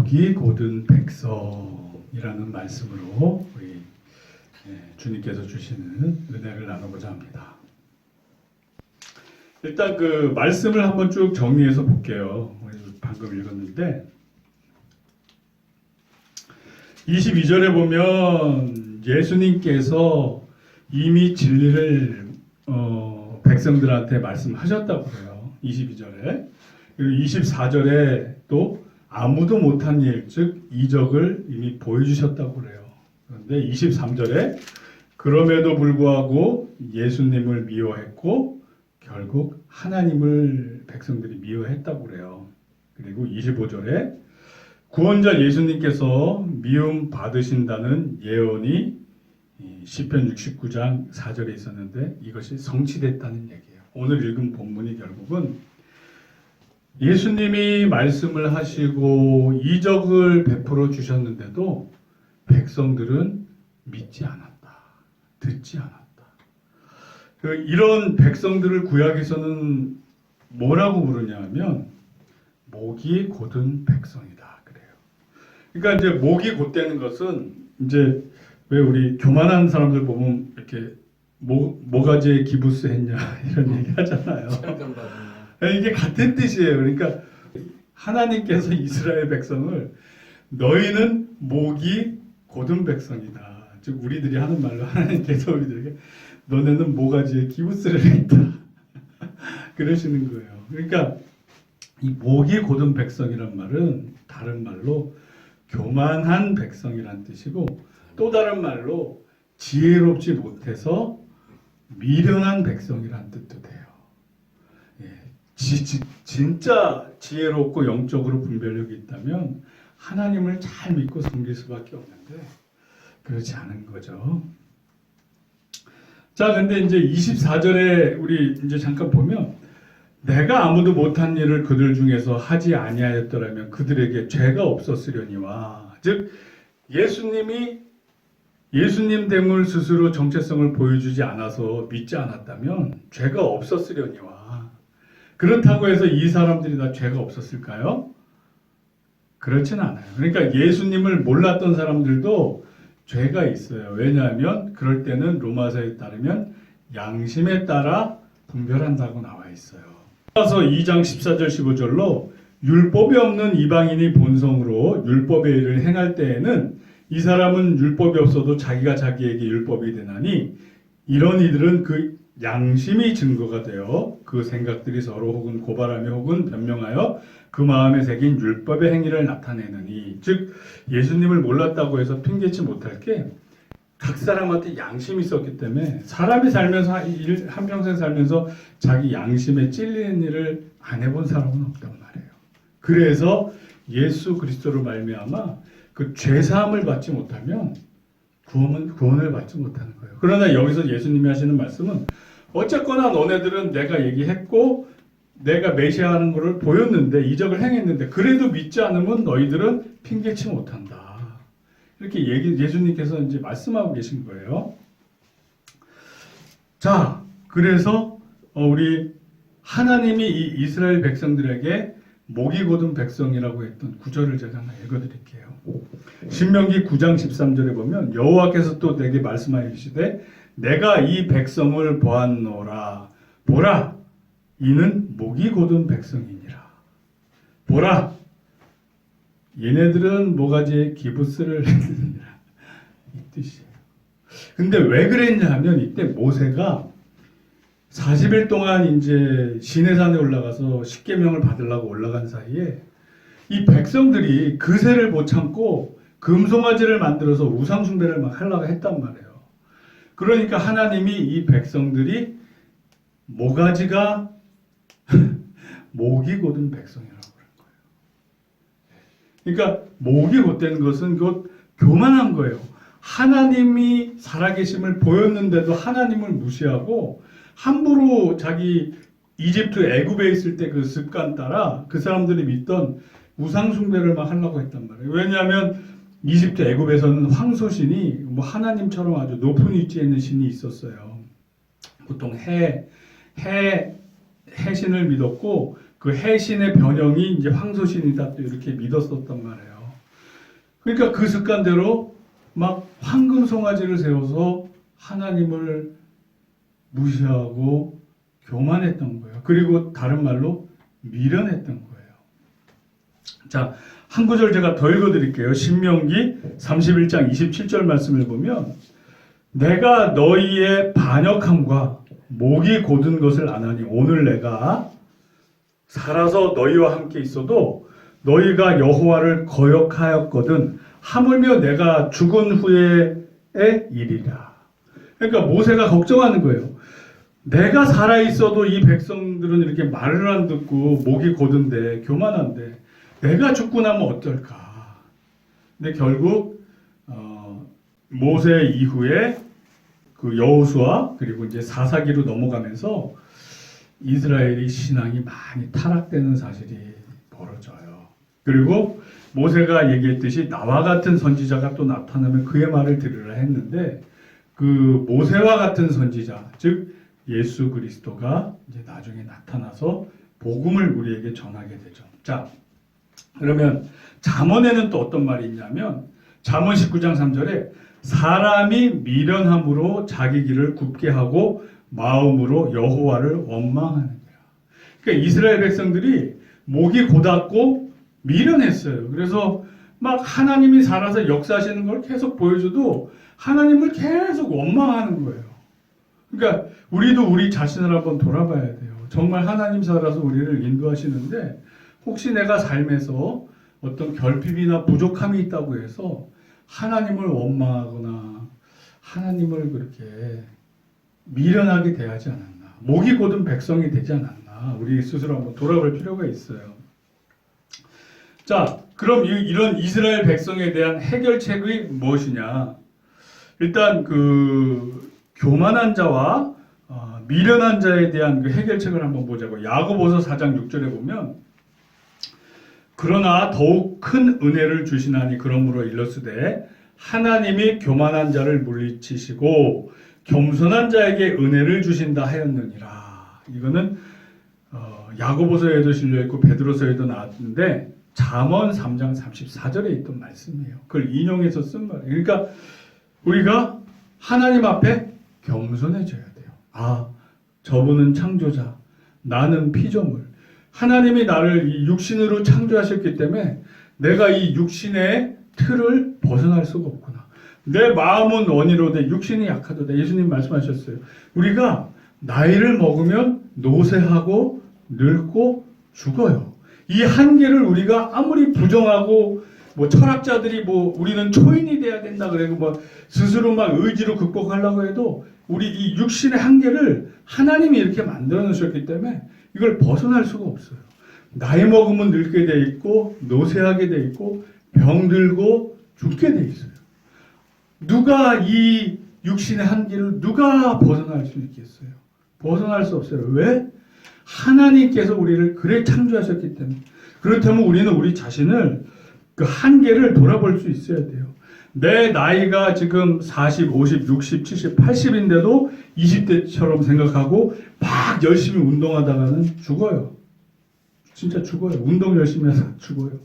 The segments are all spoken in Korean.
목이 곧은 백성이라는 말씀으로 우리 주님께서 주시는 은혜를 나누고자 합니다. 일단 그 말씀을 한번 쭉 정리해서 볼게요. 방금 읽었는데 22절에 보면 예수님께서 이미 진리를 백성들한테 말씀하셨다고 해요. 22절에. 그리고 24절에 또 아무도 못한 일, 즉 이적을 이미 보여주셨다고 그래요. 그런데 23절에 그럼에도 불구하고 예수님을 미워했고 결국 하나님을 백성들이 미워했다고 그래요. 그리고 25절에 구원자 예수님께서 미움 받으신다는 예언이 시편 69장 4절에 있었는데 이것이 성취됐다는 얘기예요. 오늘 읽은 본문이 결국은 예수님이 말씀을 하시고 이적을 베풀어 주셨는데도 백성들은 믿지 않았다. 듣지 않았다. 이런 백성들을 구약에서는 뭐라고 부르냐 하면 목이 곧은 백성이다. 그래요. 그러니까 이제 목이 곧다는 것은 이제 왜 우리 교만한 사람들 보면 이렇게 모가지에 기부스 했냐 이런 얘기 하잖아요. 이게 같은 뜻이에요. 그러니까 하나님께서 이스라엘 백성을 너희는 목이 곧은 백성이다. 즉 우리들이 하는 말로 하나님께서 우리들에게 너네는 모가지에 기부스를 했다. 그러시는 거예요. 그러니까 이 목이 곧은 백성이란 말은 다른 말로 교만한 백성이란 뜻이고 또 다른 말로 지혜롭지 못해서 미련한 백성이란 뜻도 돼요. 진짜 지혜롭고 영적으로 분별력이 있다면 하나님을 잘 믿고 섬길 수밖에 없는데 그렇지 않은 거죠. 자, 근데 이제 24절에 우리 이제 잠깐 보면 내가 아무도 못한 일을 그들 중에서 하지 아니하였더라면 그들에게 죄가 없었으려니와 즉 예수님 됨을 스스로 정체성을 보여주지 않아서 믿지 않았다면 죄가 없었으려니와 그렇다고 해서 이 사람들이 다 죄가 없었을까요? 그렇지는 않아요. 그러니까 예수님을 몰랐던 사람들도 죄가 있어요. 왜냐하면 그럴 때는 로마서에 따르면 양심에 따라 분별한다고 나와 있어요. 로마서 2장 14절 15절로 율법이 없는 이방인이 본성으로 율법의 일을 행할 때에는 이 사람은 율법이 없어도 자기가 자기에게 율법이 되나니 이런 이들은 그 양심이 증거가 되어 그 생각들이 서로 혹은 고발하며 혹은 변명하여 그 마음에 새긴 율법의 행위를 나타내느니 즉 예수님을 몰랐다고 해서 핑계치 못할 게 각 사람한테 양심이 있었기 때문에 사람이 살면서 한평생 살면서 자기 양심에 찔리는 일을 안 해본 사람은 없단 말이에요. 그래서 예수 그리스도로 말미암아 그 죄사함을 받지 못하면 구원을 받지 못하는 거예요. 그러나 여기서 예수님이 하시는 말씀은 어쨌거나 너네들은 내가 얘기했고 내가 메시아하는 것을 보였는데 이적을 행했는데 그래도 믿지 않으면 너희들은 핑계치 못한다. 이렇게 예수님께서 이제 말씀하고 계신 거예요. 자, 그래서 우리 하나님이 이 이스라엘 백성들에게 목이 곧은 백성이라고 했던 구절을 제가 하나 읽어드릴게요. 신명기 9장 13절에 보면 여호와께서 또 내게 말씀하여 계시되 내가 이 백성을 보았노라. 보라, 이는 목이 곧은 백성이니라. 보라, 얘네들은 모가지에 기부스를 했느니라. 이 뜻이에요. 근데 왜 그랬냐 하면 이때 모세가 40일 동안 이제 시내산에 올라가서 십계명을 받으려고 올라간 사이에 이 백성들이 그새를 못 참고 금송아지를 만들어서 우상숭배를 막 하려고 했단 말이에요. 그러니까 하나님이 이 백성들이 모가지가 목이 곧은 백성이라고 그런 거예요. 그러니까 목이 곧된 것은 곧 교만한 거예요. 하나님이 살아계심을 보였는데도 하나님을 무시하고 함부로 자기 이집트 애굽에 있을 때 그 습관 따라 그 사람들이 믿던 우상숭배를 막 하려고 했단 말이에요. 왜냐하면 이집트 애굽에서는 황소신이 뭐 하나님처럼 아주 높은 위치에 있는 신이 있었어요. 보통 해신을 믿었고 그 해신의 변형이 이제 황소신이다 또 이렇게 믿었었단 말이에요. 그러니까 그 습관대로 막 황금 송아지를 세워서 하나님을 무시하고 교만했던 거예요. 그리고 다른 말로 미련했던 거예요. 자, 한 구절 제가 더 읽어드릴게요. 신명기 31장 27절 말씀을 보면 내가 너희의 반역함과 목이 곧은 것을 아나니 오늘 내가 살아서 너희와 함께 있어도 너희가 여호와를 거역하였거든 하물며 내가 죽은 후에의 일이라. 그러니까 모세가 걱정하는 거예요. 내가 살아있어도 이 백성들은 이렇게 말을 안 듣고 목이 곧은데 교만한데 내가 죽고 나면 어떨까. 근데 결국 모세 이후에 그 여호수아 그리고 이제 사사기로 넘어가면서 이스라엘이 신앙이 많이 타락되는 사실이 벌어져요. 그리고 모세가 얘기했듯이 나와 같은 선지자가 또 나타나면 그의 말을 들으라 했는데 그 모세와 같은 선지자 즉 예수 그리스도가 이제 나중에 나타나서 복음을 우리에게 전하게 되죠. 자, 그러면 잠언에는 또 어떤 말이 있냐면 잠언 19장 3절에 사람이 미련함으로 자기 길을 굽게 하고 마음으로 여호와를 원망하는 거야. 그러니까 이스라엘 백성들이 목이 곧았고 미련했어요. 그래서 막 하나님이 살아서 역사하시는 걸 계속 보여줘도 하나님을 계속 원망하는 거예요. 그러니까 우리도 우리 자신을 한번 돌아봐야 돼요. 정말 하나님 살아서 우리를 인도하시는데 혹시 내가 삶에서 어떤 결핍이나 부족함이 있다고 해서 하나님을 원망하거나 하나님을 그렇게 미련하게 대하지 않았나. 목이 곧은 백성이 되지 않았나. 우리 스스로 한번 돌아볼 필요가 있어요. 자, 그럼 이런 이스라엘 백성에 대한 해결책이 무엇이냐. 일단 그 교만한 자와 미련한 자에 대한 그 해결책을 한번 보자고. 야고보서 4장 6절에 보면 그러나 더욱 큰 은혜를 주시나니 그러므로 일렀으되 하나님이 교만한 자를 물리치시고 겸손한 자에게 은혜를 주신다 하였느니라. 이거는 야고보서에도 실려있고 베드로서에도 나왔는데 잠언 3장 34절에 있던 말씀이에요. 그걸 인용해서 쓴 말이에요. 그러니까 우리가 하나님 앞에 겸손해져야 돼요. 아, 저분은 창조자, 나는 피조물. 하나님이 나를 이 육신으로 창조하셨기 때문에 내가 이 육신의 틀을 벗어날 수가 없구나. 내 마음은 원이로되 육신이 약하도다. 예수님 말씀하셨어요. 우리가 나이를 먹으면 노쇠하고 늙고 죽어요. 이 한계를 우리가 아무리 부정하고 뭐 철학자들이 뭐 우리는 초인이 돼야 된다 그래고 뭐 스스로 막 의지로 극복하려고 해도 우리 이 육신의 한계를 하나님이 이렇게 만들어 놓으셨기 때문에 이걸 벗어날 수가 없어요. 나이 먹으면 늙게 돼 있고 노쇠하게 돼 있고 병들고 죽게 돼 있어요. 누가 이 육신의 한계를 누가 벗어날 수 있겠어요? 벗어날 수 없어요. 왜? 하나님께서 우리를 그래 창조하셨기 때문에. 그렇다면 우리는 우리 자신을 그 한계를 돌아볼 수 있어야 돼요. 내 나이가 지금 40, 50, 60, 70, 80인데도 20대처럼 생각하고 막 열심히 운동하다가는 죽어요. 진짜 죽어요. 운동 열심히 해서 죽어요.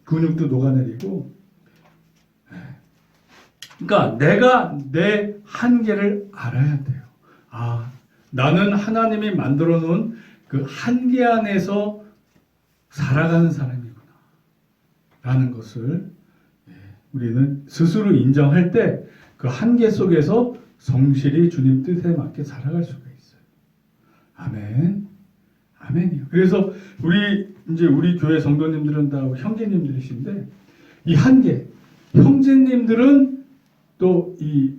근육도 녹아내리고. 그러니까 내가 내 한계를 알아야 돼요. 아, 나는 하나님이 만들어 놓은 그 한계 안에서 살아가는 사람이구나. 라는 것을 우리는 스스로 인정할 때 그 한계 속에서 성실히 주님 뜻에 맞게 살아갈 수가 있어요. 아멘. 아멘이요. 그래서 우리 교회 성도님들은 다 형제님들이신데 이 한계, 형제님들은 또 이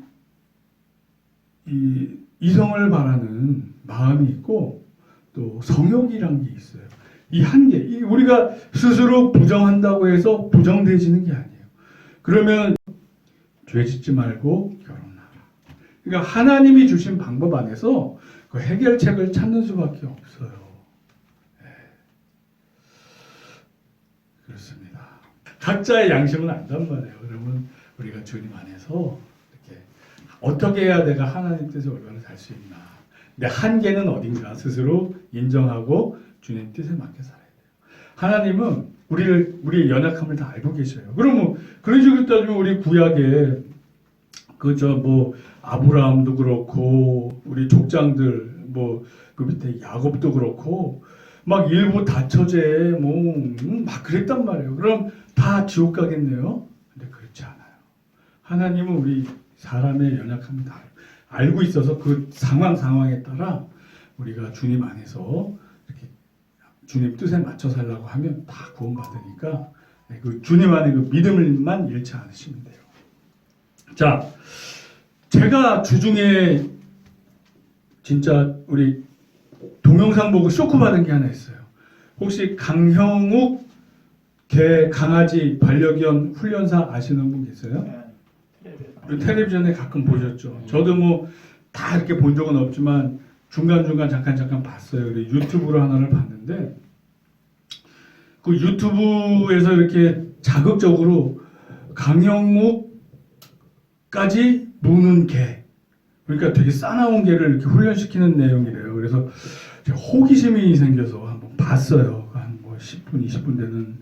이성을 바라는 마음이 있고 또 성욕이란 게 있어요. 이 한계, 우리가 스스로 부정한다고 해서 부정되지는 게 아니에요. 그러면 죄 짓지 말고 결혼하라. 그러니까 하나님이 주신 방법 안에서 그 해결책을 찾는 수밖에 없어요. 네. 그렇습니다. 각자의 양심은 안단 말이에요. 그러면 우리가 주님 안에서 이렇게 어떻게 해야 내가 하나님 뜻에 올바로 살 수 있나. 내 한계는 어딘가 스스로 인정하고 주님 뜻에 맞게 살아야 돼요. 하나님은 우리의 연약함을 다 알고 계셔요. 그러면 그런 식으로 따지면 우리 구약에 그저 뭐 아브라함도 그렇고 우리 족장들 뭐 그 밑에 야곱도 그렇고 막 일부 다처제 뭐 막 그랬단 말이에요. 그럼 다 지옥 가겠네요. 근데 그렇지 않아요. 하나님은 우리 사람의 연약함을 다 알고 있어서 그 상황에 따라 우리가 주님 안에서 이렇게 주님 뜻에 맞춰 살라고 하면 다 구원받으니까 그 주님 안에 그 믿음을만 잃지 않으시면 돼요. 자, 제가 주중에 진짜 우리 동영상 보고 쇼크 받은 게 하나 있어요. 혹시 강형욱 개 강아지 반려견 훈련사 아시는 분 계세요? 텔레비전에 가끔 보셨죠. 저도 뭐 다 이렇게 본 적은 없지만 중간중간 잠깐 봤어요. 유튜브로 하나를 봤는데 그 유튜브에서 이렇게 자극적으로 강형욱까지 무는 개, 그러니까 되게 싸나운 개를 이렇게 훈련시키는 내용이래요. 그래서 제가 호기심이 생겨서 한번 봤어요. 한 뭐 10분, 20분 되는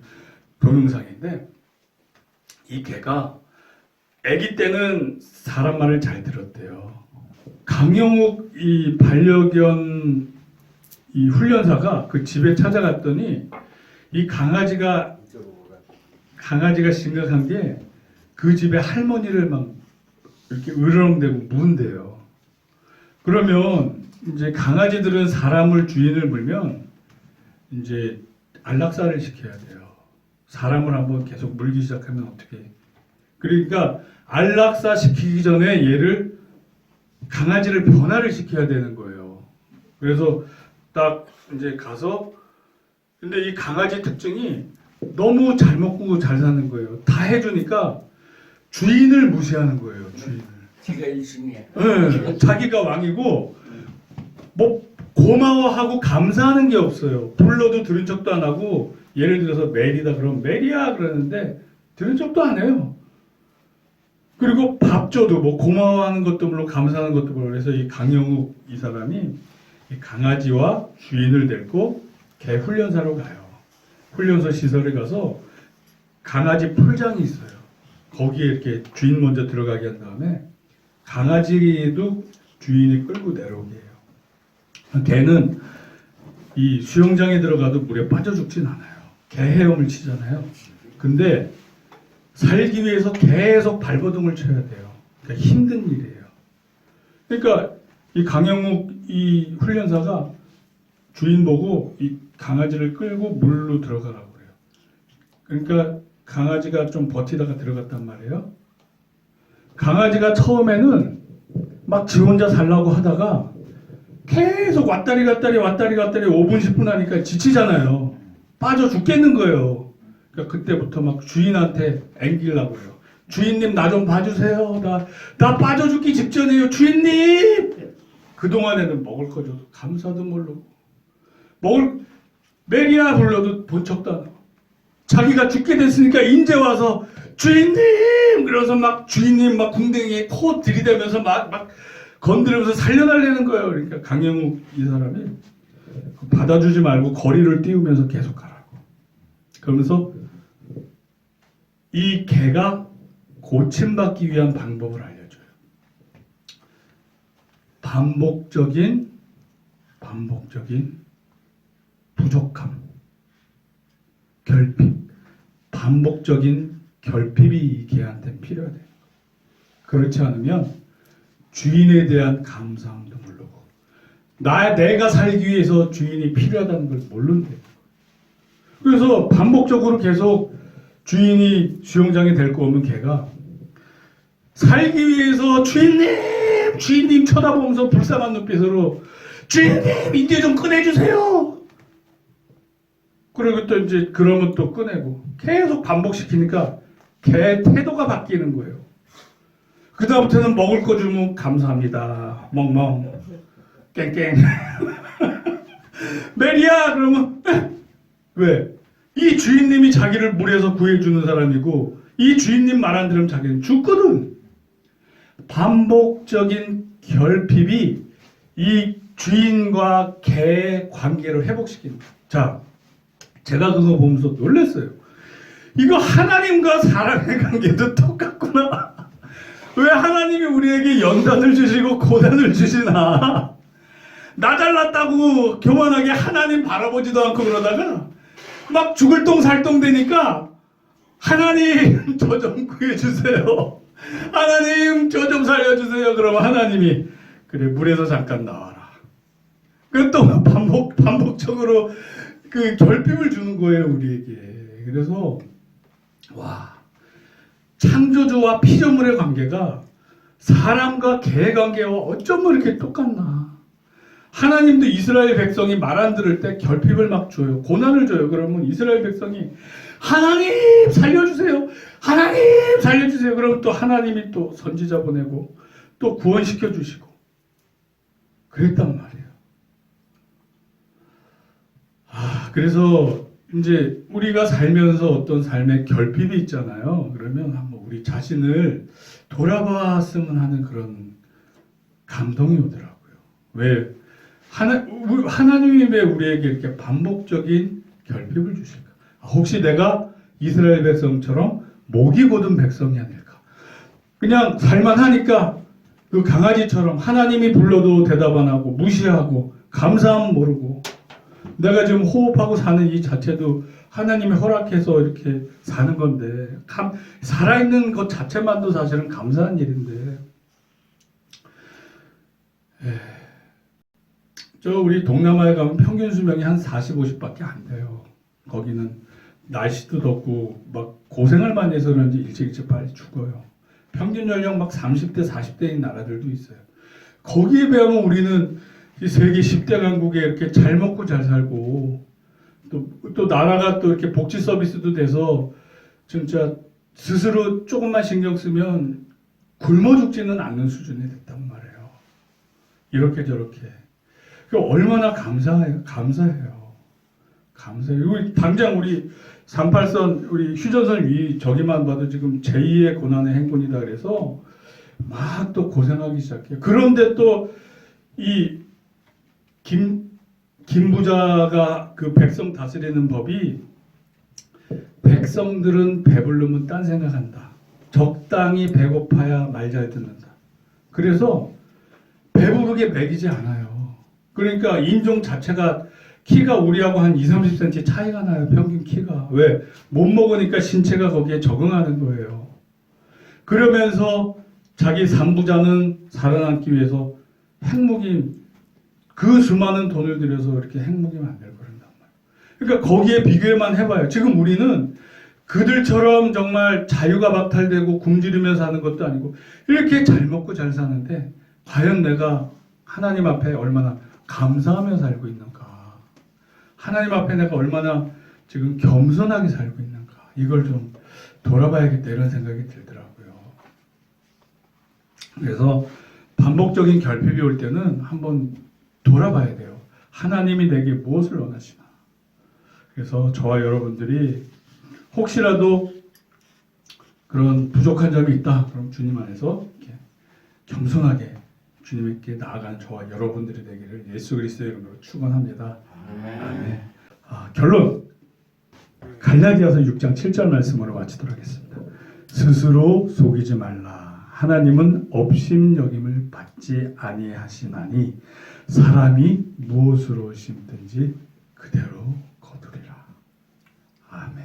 동영상인데 이 개가 아기 때는 사람 말을 잘 들었대요. 강영욱 이 반려견 이 훈련사가 그 집에 찾아갔더니 이 강아지가 심각한 게 그 집에 할머니를 막 이렇게 으르렁대고 문대요. 그러면 이제 강아지들은 사람을 주인을 물면 이제 안락사를 시켜야 돼요. 사람을 한번 계속 물기 시작하면 어떻게? 그러니까 안락사 시키기 전에 얘를 강아지를 변화를 시켜야 되는 거예요. 그래서 딱 이제 가서 근데 이 강아지 특징이 너무 잘 먹고 잘 사는 거예요. 다 해주니까 주인을 무시하는 거예요. 주인을. 제가 1순위야. 네, 자기가 왕이고 뭐 고마워하고 감사하는 게 없어요. 불러도 들은 척도 안 하고 예를 들어서 메리다 그러면 메리야 그러는데 들은 척도 안 해요. 그리고 밥 줘도 뭐 고마워하는 것도 물론 감사하는 것도 물론 그래서 이 강영욱 이 사람이 이 강아지와 주인을 데리고 개 훈련사로 가요. 훈련소 시설에 가서 강아지 풀장이 있어요. 거기에 이렇게 주인 먼저 들어가게 한 다음에 강아지도 주인이 끌고 내려오게 해요. 개는 이 수영장에 들어가도 물에 빠져 죽진 않아요. 개 헤엄을 치잖아요. 근데 살기 위해서 계속 발버둥을 쳐야 돼요. 그러니까 힘든 일이에요. 그러니까 이 강영욱 이 훈련사가 주인 보고 이 강아지를 끌고 물로 들어가라고 그래요. 그러니까 강아지가 좀 버티다가 들어갔단 말이에요. 강아지가 처음에는 막 지 혼자 살라고 하다가 계속 왔다리 갔다리 5분 10분 하니까 지치잖아요. 빠져 죽겠는 거예요. 그러니까 그때부터 막 주인한테 앵기려고 해요. 주인님 나 좀 봐주세요. 나 빠져 죽기 직전이에요. 주인님! 그동안에는 먹을 거 줘도 감사도 모르고 메리야 불러도 본 척도 안 하고 자기가 죽게 됐으니까 인제 와서 주인님! 그러면서 막 주인님 막 궁뎅이에 코 들이대면서 막 건드리면서 살려달라는 거예요. 그러니까 강영욱 이 사람이 받아주지 말고 거리를 띄우면서 계속 가라고. 그러면서 이 개가 고침받기 위한 방법을 알려줘요. 반복적인 부족함, 결핍, 반복적인 결핍이 이 개한테 필요하대요. 그렇지 않으면 주인에 대한 감사함도 모르고 내가 살기 위해서 주인이 필요하다는 걸 모른대요. 그래서 반복적으로 계속 주인이 수영장에 데리고 오면 개가 살기 위해서 주인님 쳐다보면서 불쌍한 눈빛으로 주인님 이제 좀 꺼내주세요. 그리고 또 이제 그러면 또 꺼내고 계속 반복시키니까 개 태도가 바뀌는 거예요. 그 다음부터는 먹을 거 주면 감사합니다. 멍멍 깽깽 메리야 그러면 왜? 이 주인님이 자기를 물에서 구해주는 사람이고 이 주인님 말 안 들으면 자기는 죽거든. 반복적인 결핍이 이 주인과 개의 관계를 회복시키는 거예요. 자, 제가 그거 보면서 놀랐어요. 이거 하나님과 사람의 관계도 똑같구나. 왜 하나님이 우리에게 연단을 주시고 고난을 주시나? 나 잘났다고 교만하게 하나님 바라보지도 않고 그러다가 막 죽을 똥 살 똥 되니까 하나님 저 좀 구해주세요. 하나님 저 좀 살려주세요. 그러면 하나님이 그래 물에서 잠깐 나와라. 그 또 반복적으로 그 결핍을 주는 거예요 우리에게. 그래서 와 창조주와 피조물의 관계가 사람과 개 관계와 어쩜 이렇게 똑같나. 하나님도 이스라엘 백성이 말 안 들을 때 결핍을 막 줘요. 고난을 줘요. 그러면 이스라엘 백성이 하나님 살려주세요. 하나님 살려주세요. 그러면 또 하나님이 또 선지자 보내고 또 구원시켜 주시고 그랬단 말이에요. 그래서 이제 우리가 살면서 어떤 삶의 결핍이 있잖아요. 그러면 한번 우리 자신을 돌아봤으면 하는 그런 감동이 오더라고요. 왜? 하나님이 왜 우리에게 이렇게 반복적인 결핍을 주실까? 혹시 내가 이스라엘 백성처럼 목이 곧은 백성이 아닐까? 그냥 살만하니까 그 강아지처럼 하나님이 불러도 대답 안 하고 무시하고 감사함 모르고 내가 지금 호흡하고 사는 이 자체도 하나님이 허락해서 이렇게 사는 건데 살아있는 것 자체만도 사실은 감사한 일인데 저 우리 동남아에 가면 평균 수명이 한 40, 50밖에 안 돼요. 거기는 날씨도 덥고 막 고생을 많이 해서 그런지 일찍 빨리 죽어요. 평균 연령 막 30대, 40대인 나라들도 있어요. 거기에 비하면 우리는 이 세계 10대 강국에 이렇게 잘 먹고 잘 살고 또 나라가 또 이렇게 복지 서비스도 돼서 진짜 스스로 조금만 신경 쓰면 굶어 죽지는 않는 수준이 됐단 말이에요. 이렇게 저렇게. 얼마나 감사해요. 우리 당장 우리 38선 우리 휴전선 위 저기만 봐도 지금 제2의 고난의 행군이다 그래서 막 또 고생하기 시작해요. 그런데 또 이 김 부자가 그 백성 다스리는 법이 백성들은 배부르면 딴 생각한다. 적당히 배고파야 말 잘 듣는다. 그래서 배부르게 먹이지 않아요. 그러니까 인종 자체가 키가 우리하고 한 2, 30cm 차이가 나요. 평균 키가. 왜? 못 먹으니까 신체가 거기에 적응하는 거예요. 그러면서 자기 산부자는 살아남기 위해서 핵무기 그 수많은 돈을 들여서 이렇게 핵무기 만들고 그런단 말이에요. 그러니까 거기에 비교만 해봐요. 지금 우리는 그들처럼 정말 자유가 박탈되고 굶주리며 사는 것도 아니고 이렇게 잘 먹고 잘 사는데 과연 내가 하나님 앞에 얼마나 감사하며 살고 있는가. 하나님 앞에 내가 얼마나 지금 겸손하게 살고 있는가. 이걸 좀 돌아봐야겠다 이런 생각이 들더라고요. 그래서 반복적인 결핍이 올 때는 한번 돌아봐야 돼요. 하나님이 내게 무엇을 원하시나. 그래서 저와 여러분들이 혹시라도 그런 부족한 점이 있다. 그럼 주님 안에서 이렇게 겸손하게 주님께 나아가는 저와 여러분들이 되기를 예수 그리스도의 이름으로 축원합니다. 아멘. 결론 갈라디아서 6장 7절 말씀으로 마치도록 하겠습니다. 스스로 속이지 말라. 하나님은 업심여김을 받지 아니하시나니 사람이 무엇으로 심든지 그대로 거두리라. 아멘.